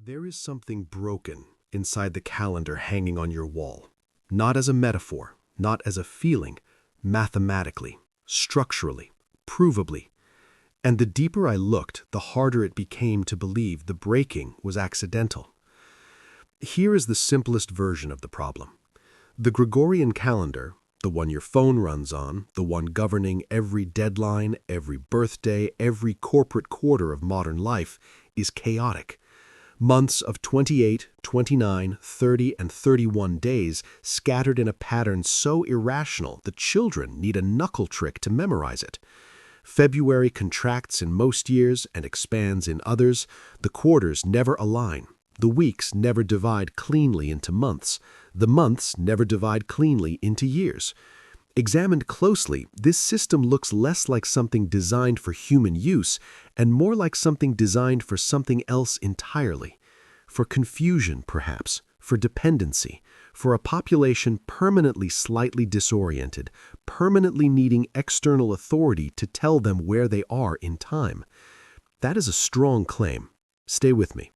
There is something broken inside the calendar hanging on your wall. Not as a metaphor, not as a feeling, mathematically, structurally, provably. And the deeper I looked, the harder it became to believe the breaking was accidental. Here is the simplest version of the problem. The Gregorian calendar, the one your phone runs on, the one governing every deadline, every birthday, every corporate quarter of modern life, is chaotic. Months of 28, 29, 30, and 31 days scattered in a pattern so irrational that children need a knuckle trick to memorize it. February contracts in most years and expands in others. The quarters never align. The weeks never divide cleanly into months. The months never divide cleanly into years. Examined closely, this system looks less like something designed for human use and more like something designed for something else entirely. For confusion, perhaps, for dependency, for a population permanently slightly disoriented, permanently needing external authority to tell them where they are in time. That is a strong claim. Stay with me.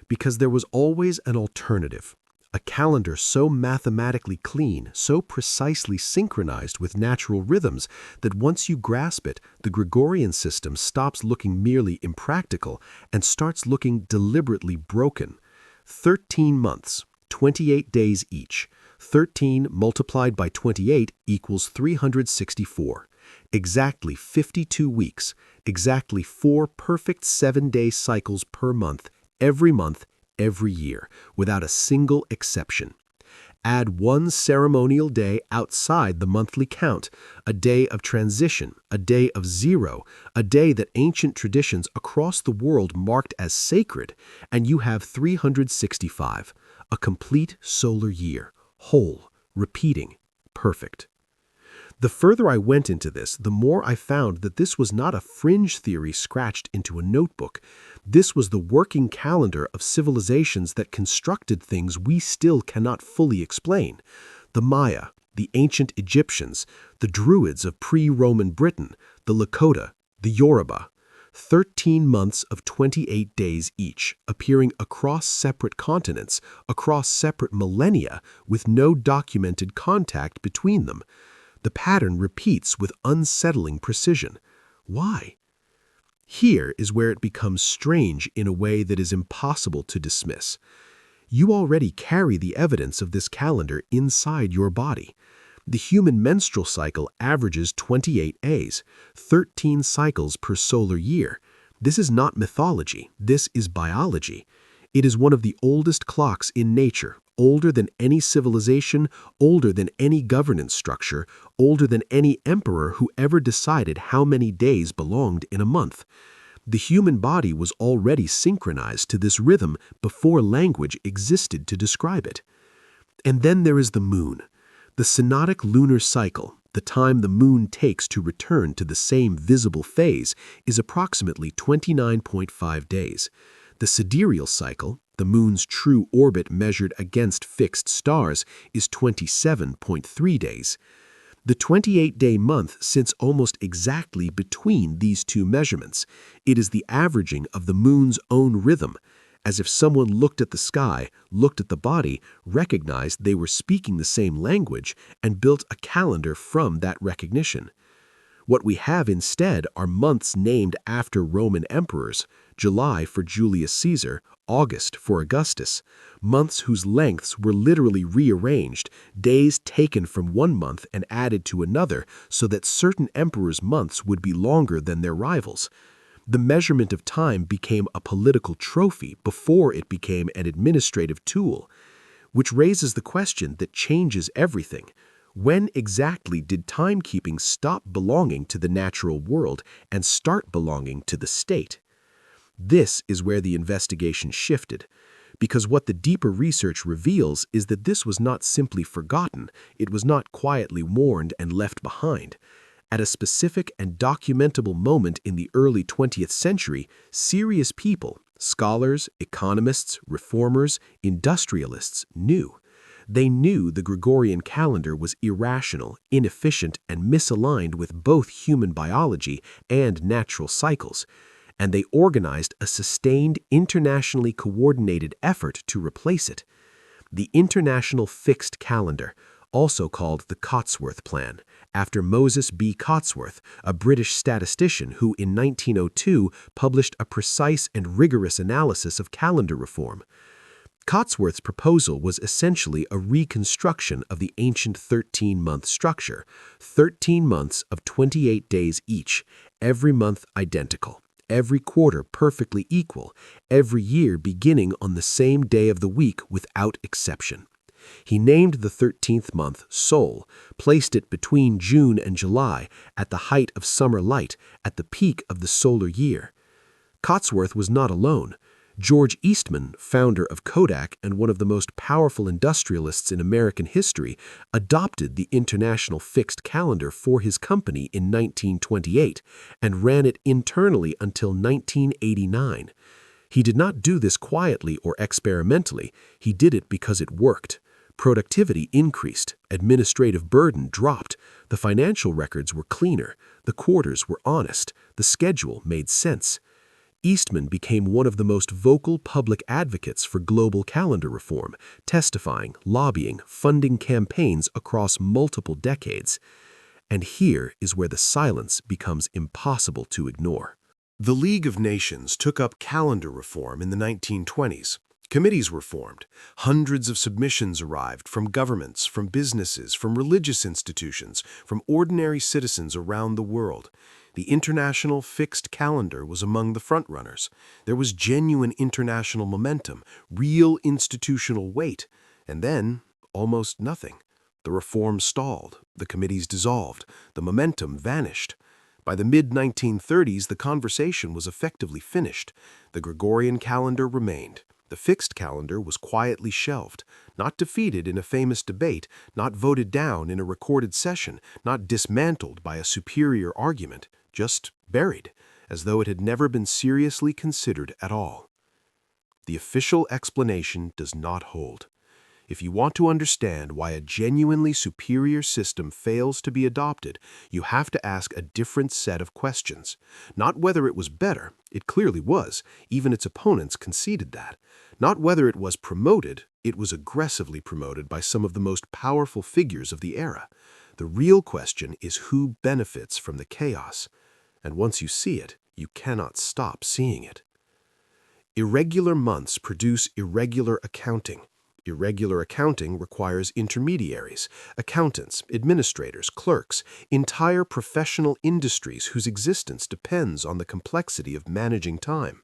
Because there was always an alternative. A calendar so mathematically clean, so precisely synchronized with natural rhythms that once you grasp it, the Gregorian system stops looking merely impractical and starts looking deliberately broken. 13 months, 28 days each. 13 multiplied by 28 equals 364. Exactly 52 weeks, exactly 4 perfect 7-day cycles per month, every year, without a single exception. Add one ceremonial day outside the monthly count, a day of transition, a day of zero, a day that ancient traditions across the world marked as sacred, and you have 365, a complete solar year, whole, repeating, perfect. The further I went into this, the more I found that this was not a fringe theory scratched into a notebook. This was the working calendar of civilizations that constructed things we still cannot fully explain. The Maya, the ancient Egyptians, the Druids of pre-Roman Britain, the Lakota, the Yoruba. 13 months of 28 days each, appearing across separate continents, across separate millennia, with no documented contact between them. The pattern repeats with unsettling precision. Why? Here is where it becomes strange in a way that is impossible to dismiss. You already carry the evidence of this calendar inside your body. The human menstrual cycle averages 28 A's, 13 cycles per solar year. This is not mythology, this is biology. It is one of the oldest clocks in nature, older than any civilization, older than any governance structure, older than any emperor who ever decided how many days belonged in a month. The human body was already synchronized to this rhythm before language existed to describe it. And then there is the moon. The synodic lunar cycle, the time the moon takes to return to the same visible phase, is approximately 29.5 days. The sidereal cycle, the moon's true orbit measured against fixed stars, is 27.3 days. The 28-day month sits almost exactly between these two measurements. It is the averaging of the moon's own rhythm, as if someone looked at the sky, looked at the body, recognized they were speaking the same language, and built a calendar from that recognition. What we have instead are months named after Roman emperors, July for Julius Caesar, August for Augustus, months whose lengths were literally rearranged, days taken from one month and added to another so that certain emperors' months would be longer than their rivals. The measurement of time became a political trophy before it became an administrative tool, which raises the question that changes everything. When exactly did timekeeping stop belonging to the natural world and start belonging to the state? This is where the investigation shifted, because what the deeper research reveals is that this was not simply forgotten, it was not quietly mourned and left behind. At a specific and documentable moment in the early 20th century, serious people, scholars, economists, reformers, industrialists, knew. They knew the Gregorian calendar was irrational, inefficient, and misaligned with both human biology and natural cycles. and they organized a sustained, internationally coordinated effort to replace it. The International Fixed Calendar, also called the Cotsworth Plan, after Moses B. Cotsworth, a British statistician who in 1902 published a precise and rigorous analysis of calendar reform. Cotsworth's proposal was essentially a reconstruction of the ancient 13-month structure, 13 months of 28 days each, every month identical, every quarter perfectly equal, every year beginning on the same day of the week without exception. He named the 13th month Sol, placed it between June and July, at the height of summer light, at the peak of the solar year. Cotsworth was not alone. George Eastman, founder of Kodak and one of the most powerful industrialists in American history, adopted the International Fixed Calendar for his company in 1928 and ran it internally until 1989. He did not do this quietly or experimentally. He did it because it worked. Productivity increased, administrative burden dropped, the financial records were cleaner, the quarters were honest, the schedule made sense. Eastman became one of the most vocal public advocates for global calendar reform, testifying, lobbying, funding campaigns across multiple decades. And here is where the silence becomes impossible to ignore. The League of Nations took up calendar reform in the 1920s. Committees were formed. Hundreds of submissions arrived from governments, from businesses, from religious institutions, from ordinary citizens around the world. The International Fixed Calendar was among the frontrunners. There was genuine international momentum, real institutional weight, and then almost nothing. The reform stalled, the committees dissolved, the momentum vanished. By the mid-1930s, the conversation was effectively finished. The Gregorian calendar remained. The fixed calendar was quietly shelved, not defeated in a famous debate, not voted down in a recorded session, not dismantled by a superior argument, just buried, as though it had never been seriously considered at all. The official explanation does not hold. If you want to understand why a genuinely superior system fails to be adopted, you have to ask a different set of questions. Not whether it was better, it clearly was, even its opponents conceded that. Not whether it was promoted, it was aggressively promoted by some of the most powerful figures of the era. The real question is who benefits from the chaos. And once you see it, you cannot stop seeing it. Irregular months produce irregular accounting. Irregular accounting requires intermediaries, accountants, administrators, clerks, entire professional industries whose existence depends on the complexity of managing time.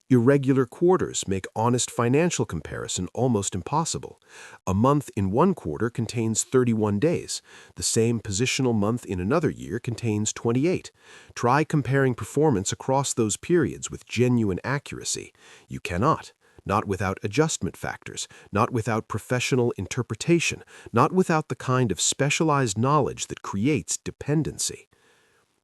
Irregular quarters make honest financial comparison almost impossible. A month in one quarter contains 31 days. The same positional month in another year contains 28. Try comparing performance across those periods with genuine accuracy. You cannot. Not without adjustment factors, not without professional interpretation, not without the kind of specialized knowledge that creates dependency.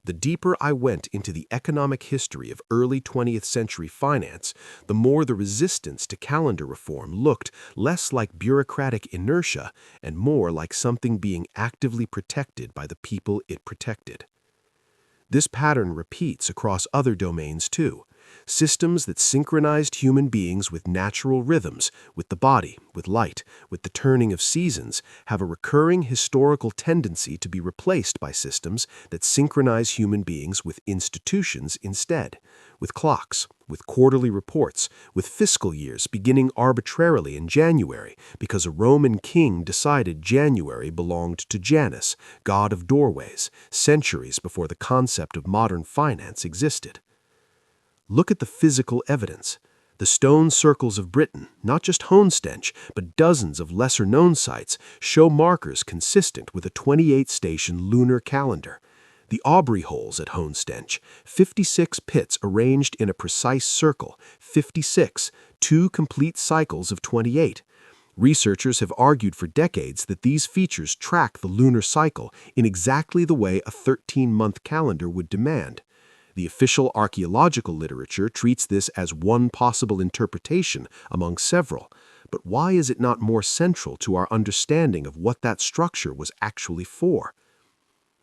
The deeper I went into the economic history of early 20th century finance, the more the resistance to calendar reform looked less like bureaucratic inertia and more like something being actively protected by the people it protected. This pattern repeats across other domains too. Systems that synchronized human beings with natural rhythms, with the body, with light, with the turning of seasons, have a recurring historical tendency to be replaced by systems that synchronize human beings with institutions instead, with clocks, with quarterly reports, with fiscal years beginning arbitrarily in January because a Roman king decided January belonged to Janus, god of doorways, centuries before the concept of modern finance existed. Look at the physical evidence. The stone circles of Britain, not just Honestench, but dozens of lesser-known sites, show markers consistent with a 28-station lunar calendar. The Aubrey holes at Honestench, 56 pits arranged in a precise circle, 56, 2 complete cycles of 28. Researchers have argued for decades that these features track the lunar cycle in exactly the way a 13-month calendar would demand. The official archaeological literature treats this as one possible interpretation among several, but why is it not more central to our understanding of what that structure was actually for?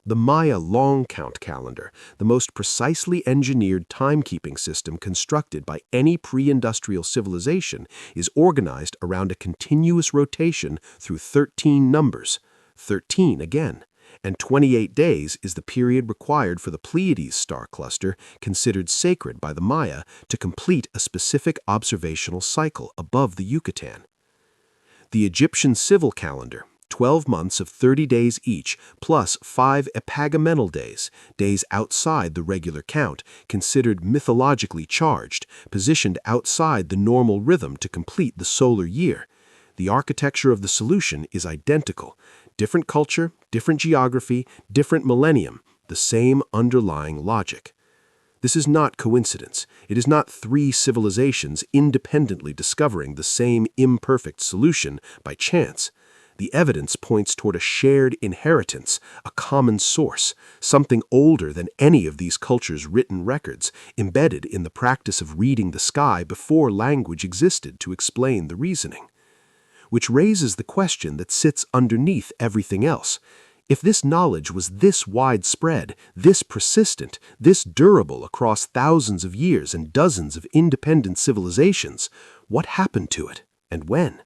The Maya long count calendar, the most precisely engineered timekeeping system constructed by any pre-industrial civilization, is organized around a continuous rotation through 13 numbers, 13 again, and 28 days is the period required for the Pleiades star cluster, considered sacred by the Maya, to complete a specific observational cycle above the Yucatan. The Egyptian civil calendar, 12 months of 30 days each, plus 5 epagamental days, days outside the regular count, considered mythologically charged, positioned outside the normal rhythm to complete the solar year. The architecture of the solution is identical. Different culture, different geography, different millennium, the same underlying logic. This is not coincidence. It is not three civilizations independently discovering the same imperfect solution by chance. The evidence points toward a shared inheritance, a common source, something older than any of these cultures' written records, embedded in the practice of reading the sky before language existed to explain the reasoning. Which raises the question that sits underneath everything else. If this knowledge was this widespread, this persistent, this durable across thousands of years and dozens of independent civilizations, what happened to it, and when?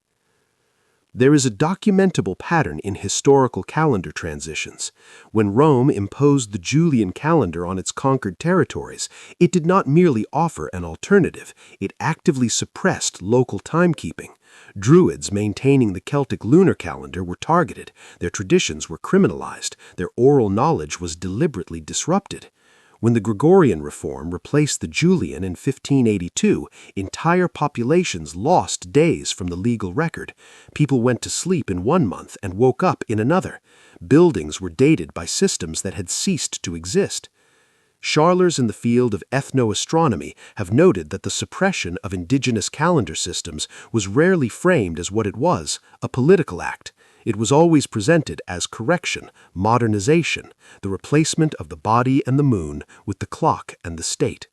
There is a documentable pattern in historical calendar transitions. When Rome imposed the Julian calendar on its conquered territories, it did not merely offer an alternative, it actively suppressed local timekeeping. Druids maintaining the Celtic lunar calendar were targeted, their traditions were criminalized, their oral knowledge was deliberately disrupted. When the Gregorian reform replaced the Julian in 1582, entire populations lost days from the legal record. People went to sleep in one month and woke up in another. Buildings were dated by systems that had ceased to exist. Scholars in the field of ethnoastronomy have noted that the suppression of indigenous calendar systems was rarely framed as what it was, a political act. It was always presented as correction, modernization, the replacement of the body and the moon with the clock and the state.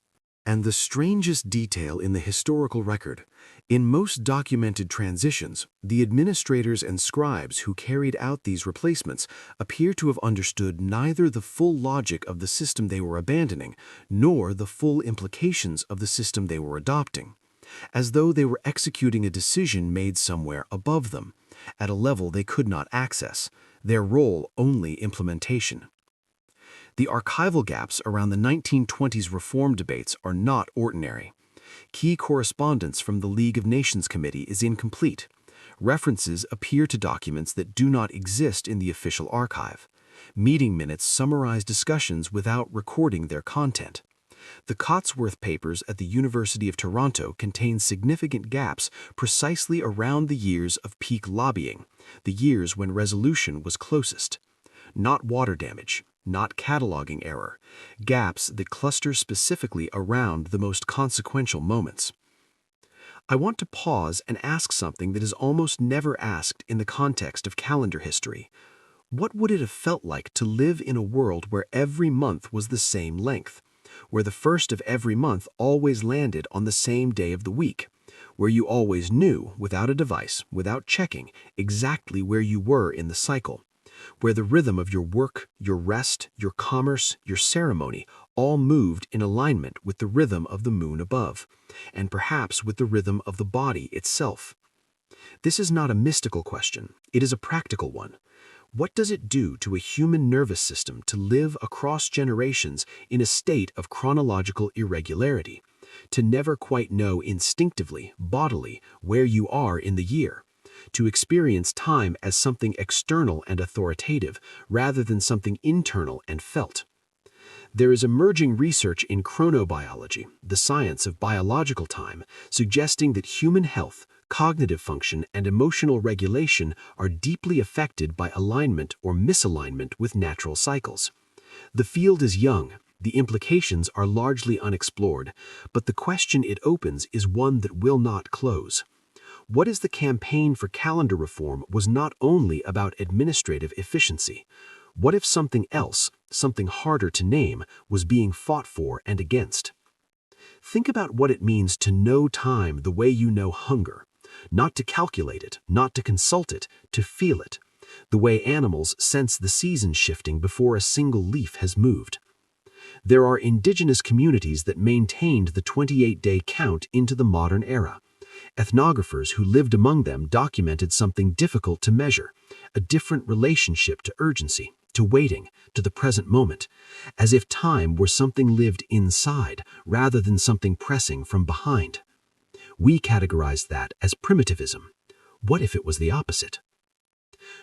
And the strangest detail in the historical record, in most documented transitions, the administrators and scribes who carried out these replacements appear to have understood neither the full logic of the system they were abandoning, nor the full implications of the system they were adopting, as though they were executing a decision made somewhere above them, at a level they could not access, their role only implementation. The archival gaps around the 1920s reform debates are not ordinary. Key correspondence from the League of Nations Committee is incomplete. References appear to documents that do not exist in the official archive. Meeting minutes summarize discussions without recording their content. The Cotsworth Papers at the University of Toronto contain significant gaps precisely around the years of peak lobbying, the years when resolution was closest. Not water damage, not cataloging error, gaps that cluster specifically around the most consequential moments. I want to pause and ask something that is almost never asked in the context of calendar history. What would it have felt like to live in a world where every month was the same length, where the first of every month always landed on the same day of the week, where you always knew, without a device, without checking, exactly where you were in the cycle, where the rhythm of your work, your rest, your commerce, your ceremony all moved in alignment with the rhythm of the moon above, and perhaps with the rhythm of the body itself? This is not a mystical question, it is a practical one. What does it do to a human nervous system to live across generations in a state of chronological irregularity, to never quite know instinctively, bodily, where you are in the year, to experience time as something external and authoritative rather than something internal and felt? There is emerging research in chronobiology, the science of biological time, suggesting that human health, cognitive function, and emotional regulation are deeply affected by alignment or misalignment with natural cycles. The field is young, the implications are largely unexplored, but the question it opens is one that will not close. What if the campaign for calendar reform was not only about administrative efficiency? What if something else, something harder to name, was being fought for and against? Think about what it means to know time the way you know hunger. Not to calculate it, not to consult it, to feel it. the way animals sense the season shifting before a single leaf has moved. There are indigenous communities that maintained the 28-day count into the modern era. Ethnographers who lived among them documented something difficult to measure, a different relationship to urgency, to waiting, to the present moment, as if time were something lived inside rather than something pressing from behind. We categorized that as primitivism. What if it was the opposite?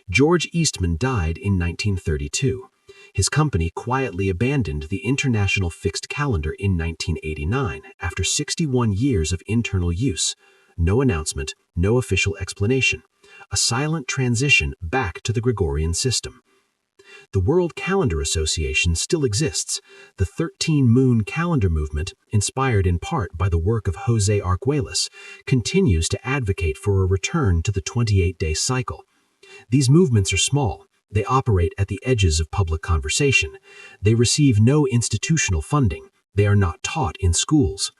George Eastman died in 1932. His company quietly abandoned the International Fixed Calendar in 1989 after 61 years of internal use. No announcement, no official explanation. A silent transition back to the Gregorian system. The World Calendar Association still exists. The 13-moon calendar movement, inspired in part by the work of José Argüelles, continues to advocate for a return to the 28-day cycle. These movements are small. They operate at the edges of public conversation. They receive no institutional funding. They are not taught in schools.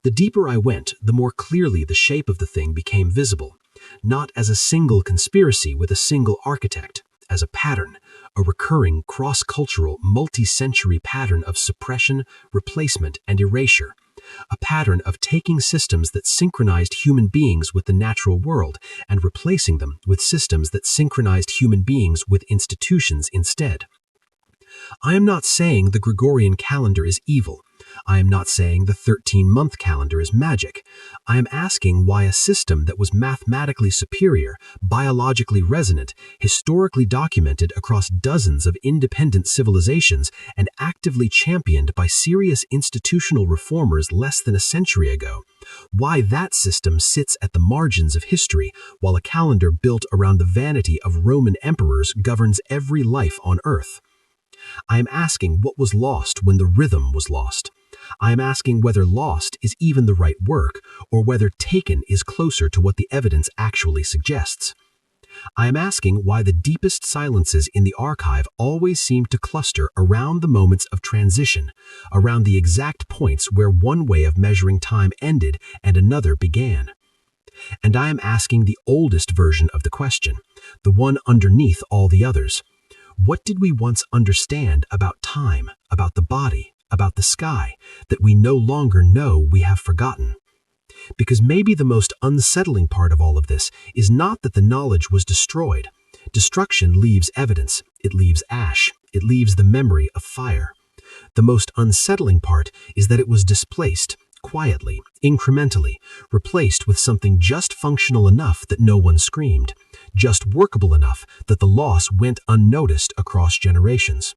The deeper I went, the more clearly the shape of the thing became visible, not as a single conspiracy with a single architect, as a pattern, a recurring, cross-cultural, multi-century pattern of suppression, replacement, and erasure, a pattern of taking systems that synchronized human beings with the natural world and replacing them with systems that synchronized human beings with institutions instead. I am not saying the Gregorian calendar is evil. I am not saying the 13-month calendar is magic. I am asking why a system that was mathematically superior, biologically resonant, historically documented across dozens of independent civilizations, and actively championed by serious institutional reformers less than a century ago, why that system sits at the margins of history while a calendar built around the vanity of Roman emperors governs every life on Earth. I am asking what was lost when the rhythm was lost. I am asking whether lost is even the right work, or whether taken is closer to what the evidence actually suggests. I am asking why the deepest silences in the archive always seem to cluster around the moments of transition, around the exact points where one way of measuring time ended and another began. And I am asking the oldest version of the question, the one underneath all the others. What did we once understand about time, about the body, about the sky, that we no longer know we have forgotten? Because maybe the most unsettling part of all of this is not that the knowledge was destroyed. Destruction leaves evidence, it leaves ash, it leaves the memory of fire. The most unsettling part is that it was displaced, quietly, incrementally, replaced with something just functional enough that no one screamed, just workable enough that the loss went unnoticed across generations.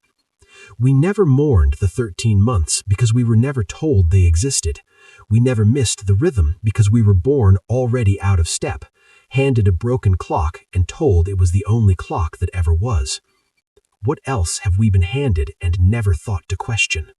We never mourned the 13 months because we were never told they existed. We never missed the rhythm because we were born already out of step, handed a broken clock and told it was the only clock that ever was. What else have we been handed and never thought to question?